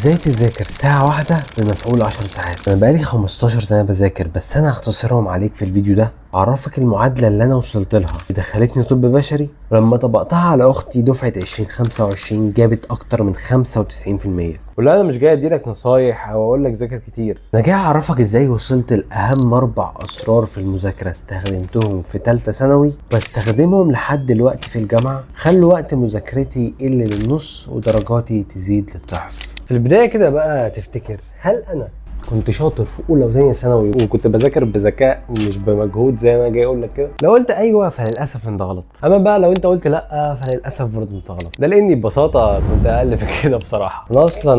ازاي تذاكر ساعة واحدة بمفعول 10 ساعات؟ انا بقالي 15 سنة بذاكر، بس انا هختصرهم عليك في الفيديو ده. اعرفك المعادلة اللي انا وصلت لها دخلتني طب بشري، ولما طبقتها على اختي دفعة 2025 جابت اكتر من 95%. ولا انا مش جاي اديلك نصايح او اقول لك ذاكر كتير، انا جاي اعرفك ازاي وصلت لاهم 4 اسرار في المذاكرة استخدمتهم في ثالثة ثانوي واستخدمهم لحد دلوقتي في الجامعة، خلوا وقت مذاكرتي يقل للنص ودرجاتي تزيد للضعف. في البداية كده بقى تفتكر، هل انا كنت شاطر في اولى وثانيه ثانوي وكنت بذاكر بذكاء ومش بمجهود زي ما جاي اقول لك كده؟ لو قلت ايوه فللاسف انت غلط، اما بقى لو انت قلت لا فللاسف برضه انت غلط. ده لاني ببساطه كنت اقل في كده بصراحه. انا اصلا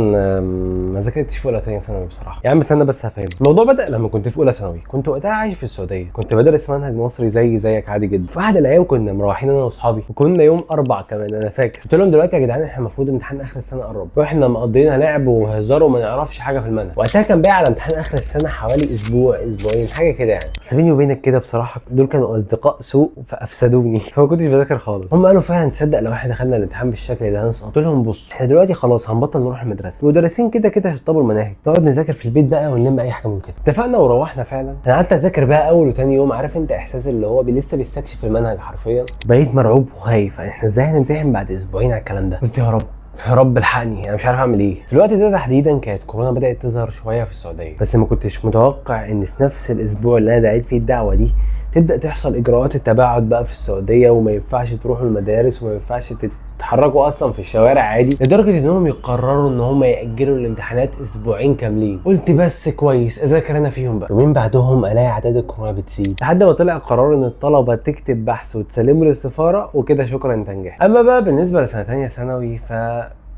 ما ذاكرتش في اولى وثانيه ثانوي بصراحه. يا عم استنى بس هفهم. الموضوع بدا لما كنت في اولى ثانوي. كنت وقتها عايش في السعوديه، كنت بدرس منهج مصري زيك عادي جدا. في احد الايام كنا مروحين انا واصحابي، وكنا يوم 4 كمان انا فاكر. قلت لهم دلوقتي يا جدعان احنا المفروض امتحان اخر السنه قرب، واحنا مقضيينها لعب وهزار وما نعرفش حاجه في المنهج. وقتها كان بقى على امتحان اخر السنه حوالي اسبوعين حاجه كده يعني. بس بيني وبينك كده بصراحه دول كانوا اصدقاء سوء فافسدوني فما كنتش بذاكر خالص. هم قالوا فعلا تصدق لو احنا دخلنا الامتحان بالشكل ده هنسقط؟ قلت لهم بصوا احنا دلوقتي خلاص هنبطل نروح المدرسه، المدرسين كده شطبوا المناهج، نقعد نذاكر في البيت بقى ونلم اي حاجه ممكن. اتفقنا وروحنا فعلا. انا قعدت اذاكر بقى اول وتاني يوم، عارف انت احساس اللي هو لسه بيستكشف المنهج حرفيا. بقيت مرعوب وخايف، احنا ازاي هنمتحن بعد اسبوعين على الكلام ده؟ قلت يا رب الحقني، انا مش عارف اعمل ايه. في الوقت ده تحديدا كانت كورونا بدات تظهر شويه في السعوديه، بس ما كنتش متوقع ان في نفس الاسبوع اللي انا دعيت فيه الدعوه دي تبدا تحصل اجراءات التباعد بقى في السعوديه، وما ينفعش تروحوا المدارس وما ينفعش تتحركوا اصلا في الشوارع عادي، لدرجه انهم يقرروا ان هم ياجلوا الامتحانات اسبوعين كاملين. قلت بس كويس اذاكر انا فيهم بقى. يومين بعدهم الاقي اعداد الكورونا بتزيد، لحد ما طلع قرار ان الطلبه تكتب بحث وتسلمه للسفاره، وكده شكرا انت نجحت. اما بقى بالنسبه لسنه ثانيه ثانوي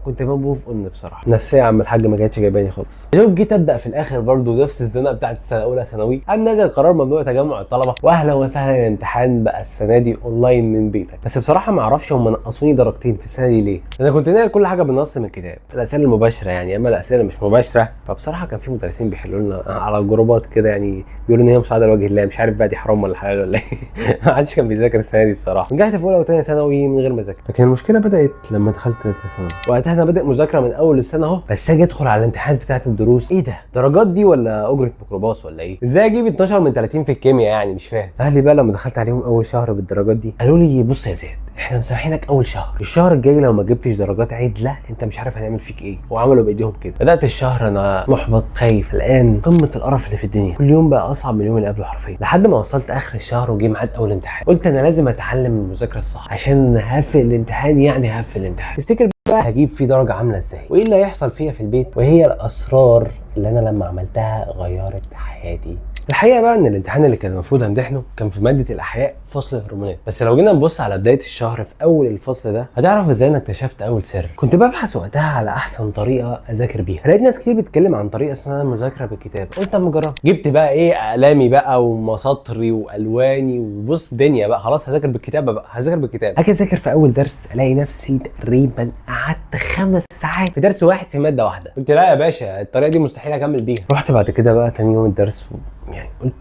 كنت موف ان بصراحه نفسيه يا عم الحاج ما كانتش جايباني خالص. اليوم جيت ابدا في الاخر برضو نفس الزنقه بتاعت السنه الاولى ثانوي، قام نازل قرار ممنوع تجمع الطلبه، واهلا وسهلا الامتحان بقى السنه دي اونلاين من بيتك. بس بصراحه ما اعرفش هم نقصوني درجتين في السنه دي ليه. انا كنت ناقل كل حاجه بالنص من الكتاب، الاسئله المباشره يعني، اما الاسئله مش مباشره فبصراحه كان في مدرسين بيحلوا لنا على الجروبات كده يعني، بيقولوا ان هي مساعده لوجه الله. مش عارف بقى دي حرام ولا حلال ولا ايه. ما حدش كان بيذاكر السنه دي بصراحه. نجحت في اولى وثانيه ثانوي من غير ما اذاكر، لكن المشكله بدات لما دخلت ثالثه ثانوي. وقتها انا بادئ مذاكره من اول السنه اهو، بس اجي ادخل على الامتحانات بتاعه الدروس، ايه ده؟ درجات دي ولا اجره ميكروباص ولا ايه؟ ازاي اجيب 12 من 30 في الكيمياء يعني؟ مش فاهم. اهلي بقى لما دخلت عليهم اول شهر بالدرجات دي قالوا لي بص يا زياد احنا مسامحينك اول شهر، الشهر الجاي لو ما جبتش درجات عدله انت مش عارف هنعمل فيك ايه. وعملوا بايديهم كده. بدات الشهر انا محبط خايف الان قمه القرف اللي في الدنيا، كل يوم بقى اصعب من اليوم اللي قبله حرفيا، لحد ما وصلت اخر الشهر وجي ميعاد اول امتحان. قلت انا لازم اتعلم المذاكره الصح عشان هقفل الامتحان، يعني هقفل الامتحان. تفتكر بقى هجيب فيه درجه عامله ازاي؟ وايه اللي هيحصل فيها في البيت؟ وهي الاسرار اللي انا لما عملتها غيرت حياتي. الحقيقه بقى ان الامتحان اللي كان المفروض همتحنه كان في ماده الاحياء فصل الهرمونات. بس لو جينا نبص على بدايه الشهر في اول الفصل ده هتعرف ازاي انا اكتشفت اول سر. كنت ببحث وقتها على احسن طريقه اذاكر بيها، لقيت ناس كتير بتتكلم عن طريقه اسمها المذاكره بالكتاب. قلت اما اجرب. جبت بقى ايه اقلامي بقى ومساطري والواني وبص دنيا بقى، خلاص هذاكر بالكتاب بقى، هذاكر بالكتاب. هاجي اذاكر في اول درس الاقي نفسي تقريبا قعدت 5 ساعات في درس واحد في ماده واحده. قلت لا يا باشا الطريقه دي مستحيل اكمل بيها. رحت بعد كده بقى تاني يوم الدرس يعني قلت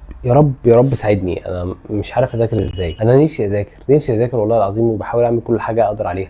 يا رب ساعدني، انا مش عارف اذاكر ازاي. انا نفسي اذاكر والله العظيم، وبحاول اعمل كل حاجه اقدر عليها،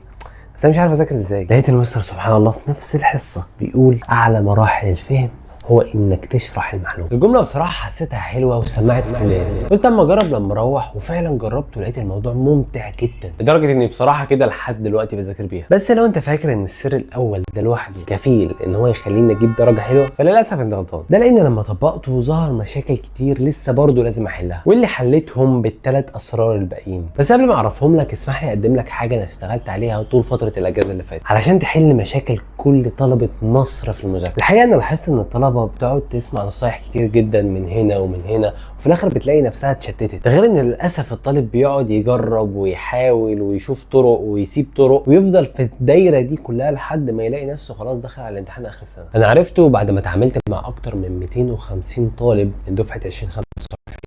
بس انا مش عارف اذاكر ازاي. لقيت المستر سبحان الله في نفس الحصه بيقول اعلى مراحل الفهم هو انك تشرح المعلومه. الجمله بصراحه حسيتها حلوه وسمعت في وداني. قلت اما اجرب لما اروح، وفعلا جربت ولقيت الموضوع ممتع جدا، لدرجه اني بصراحه كده لحد دلوقتي بذاكر بيها. بس لو انت فاكر ان السر الاول ده لوحده كفيل ان هو يخليني اجيب درجه حلوه، فللاسف انت غلطان. ده لان لما طبقته ظهر مشاكل كتير لسه برضه لازم احلها، واللي حليتهم بال3 اسرار الباقيين. بس قبل ما اعرفهم لك اسمح لي اقدم لك حاجه انا اشتغلت عليها طول فتره الاجازه اللي فاتت علشان تحل مشاكل كل طلبه مصر في المذاكره. الحقيقه انا لاحظت ان الطلبه بتقعد تسمع نصايح كتير جدا من هنا ومن هنا، وفي الاخر بتلاقي نفسها اتشتتت. ده غير ان للاسف الطالب بيقعد يجرب ويحاول ويشوف طرق ويسيب طرق، ويفضل في الدايره دي كلها لحد ما يلاقي نفسه خلاص دخل على الامتحان اخر السنه. انا عرفته بعد ما اتعاملت مع اكتر من 250 طالب من دفعه 2025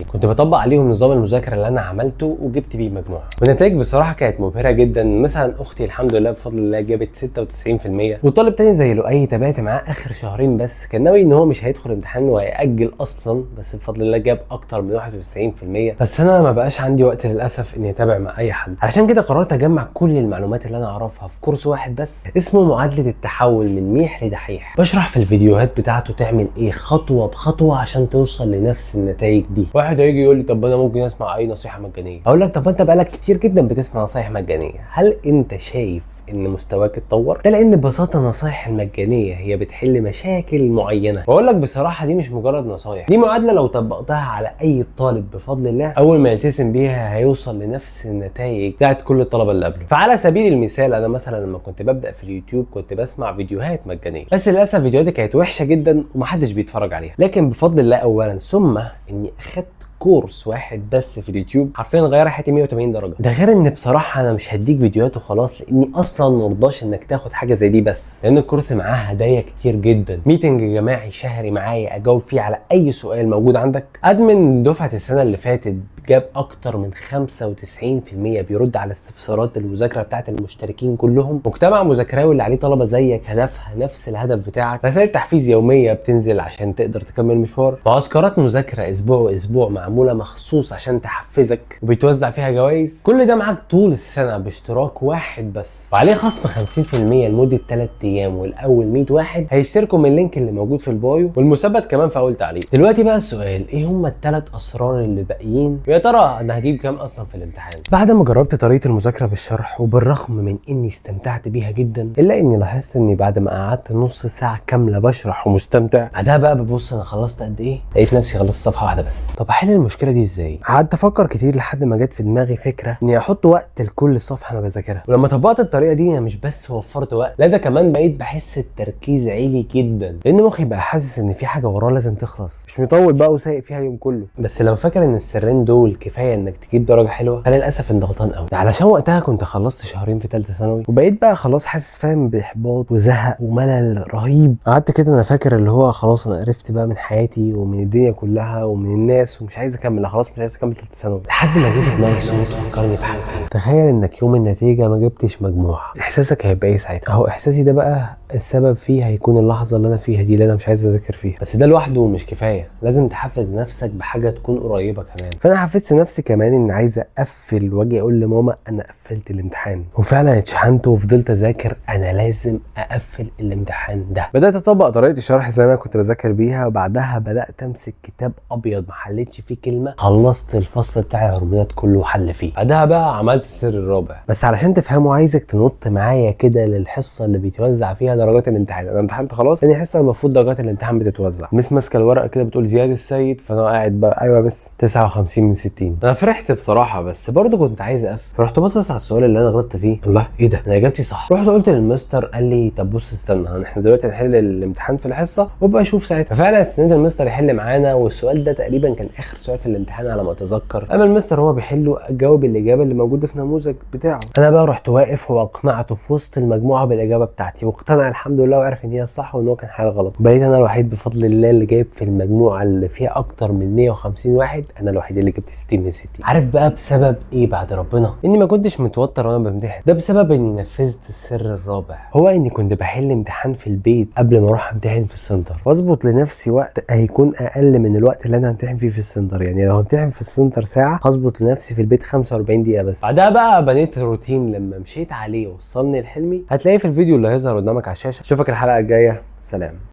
كنت بطبق عليهم نظام المذاكره اللي انا عملته وجبت بيه مجموعه، والنتائج بصراحه كانت مبهره جدا. مثلا اختي الحمد لله بفضل الله جابت 96%، وطالب تاني زي لؤي تابعت معاه اخر شهرين بس كان ناوي ان هو مش هيدخل امتحان وهيأجل اصلا، بس بفضل الله جاب اكتر من 91%. بس انا ما بقاش عندي وقت للاسف اني اتابع مع اي حد، علشان كده قررت اجمع كل المعلومات اللي انا اعرفها في كورس واحد بس اسمه معادله التحول من ميح لدحيح. بشرح في الفيديوهات بتاعته تعمل ايه خطوه بخطوه عشان توصل لنفس النتائج دي. واحد هيجي يقول لي طب انا ممكن اسمع اي نصيحه مجانيه؟ اقول لك طب انت بقالك كتير جدا بتسمع نصايح مجانيه، هل انت شايف ان مستواك اتطور؟ ده لان ببساطه النصايح المجانيه هي بتحل مشاكل معينه، واقول لك بصراحه دي مش مجرد نصايح، دي معادله لو طبقتها على اي طالب بفضل الله اول ما يلتزم بيها هيوصل لنفس النتائج بتاعت كل الطلبه اللي قبله. فعلى سبيل المثال انا مثلا لما كنت ببدا في اليوتيوب كنت بسمع فيديوهات مجانيه، بس للاسف فيديوهاتي كانت وحشه جدا ومحدش بيتفرج عليها، لكن بفضل الله اولا ثم اني اخدت كورس واحد بس في اليوتيوب حرفيا غير حياتي 180 درجه. ده غير ان بصراحه انا مش هديك فيديوهات وخلاص، لاني اصلا مرضاش انك تاخد حاجه زي دي، بس لان الكورس معاه هدايا كتير جدا، ميتنج جماعي شهري معايا اجاوب فيه على اي سؤال موجود عندك، ادمن دفعه السنه اللي فاتت جاب اكتر من 95% بيرد على استفسارات المذاكره بتاعت المشتركين كلهم، مجتمع مذاكراوي اللي عليه طلبه زيك هدفها نفس الهدف بتاعك، رسائل تحفيز يوميه بتنزل عشان تقدر تكمل مشوار، معسكرات مذاكره اسبوع واسبوع معموله مخصوص عشان تحفزك وبيتوزع فيها جوائز، كل ده معاك طول السنه باشتراك واحد بس، وعليه خصم 50% لمده 3 ايام، والاول 100 واحد هيشتركوا من اللينك اللي موجود في البايو، والمثبت كمان في اول تعليق. دلوقتي بقى السؤال، ايه هم الثلاث اسرار اللي باقيين؟ يا ترى انا هجيب كام اصلا في الامتحان؟ بعد ما جربت طريقه المذاكره بالشرح وبالرغم من اني استمتعت بيها جدا الا اني لاحظت اني بعد ما قعدت نص ساعه كامله بشرح ومستمتع بعدها بقى ببص انا خلصت قد ايه، لقيت نفسي خلصت صفحه واحده بس. طب احل المشكله دي ازاي؟ قعدت افكر كتير لحد ما جت في دماغي فكره اني احط وقت لكل صفحه انا بذاكرها، ولما طبقت الطريقه دي انا مش بس وفرت وقت، لا ده كمان بقيت بحس التركيز عالي جدا، لان مخي بقى حاسس ان في حاجه وراه لازم تخلص، مش مطول بقى وسايق فيها اليوم كله. بس لو فاكر ان السرين دول كفايه انك تجيب درجه حلوه فللاسف انت غلطان قوي، ده علشان وقتها كنت خلصت شهرين في ثالثه ثانوي وبقيت بقى خلاص حاسس فاهم باحباط وزهق وملل رهيب. قعدت كده انا فاكر اللي هو خلاص انا قرفت بقى من حياتي ومن الدنيا كلها ومن الناس ومش عايز اكمل، خلاص مش عايز اكمل ثالثه ثانوي، لحد ما جه في دماغي صوت فكرني بحاجتين. تخيل انك يوم النتيجه ما جبتش مجموع، احساسك هيبقى ايه ساعتها؟ اهو احساسي ده بقى السبب فيه هيكون اللحظه اللي انا فيها دي اللي انا مش عايز اذاكر فيها، بس ده لوحده مش كفايه، لازم تحفز نفسك بحاجه تكون قريبه كمان. فانا حفزت نفسي كمان ان عايز اقفل واجي اقول لماما انا قفلت الامتحان، وفعلا اتشحنت وفضلت اذاكر انا لازم اقفل الامتحان ده. بدات اطبق طريقه الشرح زي ما كنت بذاكر بيها، وبعدها بدات امسك كتاب ابيض ما حلتش فيه كلمه، خلصت الفصل بتاع الهرمونات كله وحل فيه. بعدها بقى عملت السر الرابع، بس علشان تفهموا عايزك تنط معايا كده للحصه اللي بيتوزع فيها درجات الامتحان. انا امتحنت خلاص، يعني حصه المفروض درجات الامتحان بتتوزع، مس ماسكه الورقه كده بتقول زياد السيد، فانا قاعد بقى ايوه مس 59 من 60. انا فرحت بصراحه بس برضه كنت عايز اقفل، فرحت باصص على السؤال اللي انا غلطت فيه، الله ايه ده انا اجابتي صح. رحت قلت للمستر، قال لي طب بص استنى احنا دلوقتي هنحل الامتحان في الحصه وبقى اشوف ساعتها. ففعلا استنيت المستر يحل معانا، والسؤال ده تقريبا كان اخر سؤال في الامتحان على ما اتذكر، اما المستر هو بيحله جاوب الاجابه اللي موجوده في النموذج بتاعه. انا بقى رحت واقف واقنعته في وسط المجموعه بالاجابه بتاعتي، واقتنع الحمد لله وعرف ان هي الصح وان هو كان حاجه غلط. بقيت انا الوحيد بفضل الله اللي جايب في المجموعه اللي فيها اكتر من 150 واحد، انا الوحيد اللي جبت 60 من 60. عارف بقى بسبب ايه بعد ربنا؟ اني ما كنتش متوتر وانا بمتحن، ده بسبب اني نفذت السر الرابع، هو اني كنت بحل امتحان في البيت قبل ما اروح امتحن في السنتر، واظبط لنفسي وقت هيكون اقل من الوقت اللي انا همتحن فيه في السنتر. يعني لو همتحن في السنتر ساعه هظبط لنفسي في البيت 45 دقيقه بس. بعدها بقى بنيت روتين لما مشيت عليه وصلني لحلمي، هتلاقيه في الفيديو اللي هيظهر قدامك على الشاشه. اشوفك الحلقه الجايه، سلام.